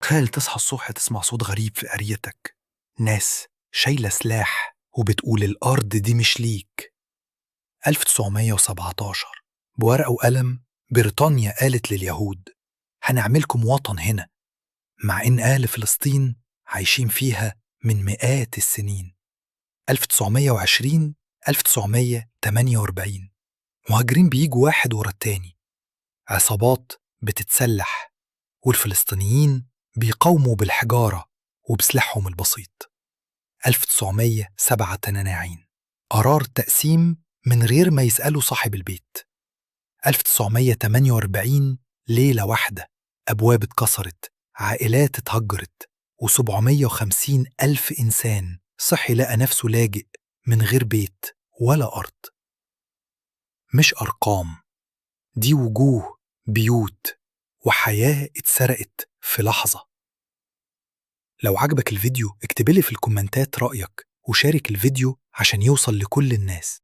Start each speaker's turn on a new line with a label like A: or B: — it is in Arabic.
A: تخيل تصحى الصبح تسمع صوت غريب في قريتك، ناس شايلة سلاح وبتقول الأرض دي مش ليك. 1917 بورقة وقلم بريطانيا قالت لليهود هنعملكم وطن هنا، مع إن أهل فلسطين عايشين فيها من مئات السنين. 1920 1948 مهاجرين بيجوا واحد ورا التاني، عصابات بتتسلح، والفلسطينيين بيقاوموا بالحجارة وبسلاحهم البسيط. 1947 قرار تقسيم من غير ما يسألوا صاحب البيت. 1948 ليلة واحدة أبواب اتكسرت، عائلات اتهجرت، و750 ألف إنسان صحي لقى نفسه لاجئ من غير بيت ولا أرض. مش أرقام، دي وجوه، بيوت، وحياة اتسرقت في لحظة. لو عجبك الفيديو اكتبلي في الكومنتات رأيك وشارك الفيديو عشان يوصل لكل الناس.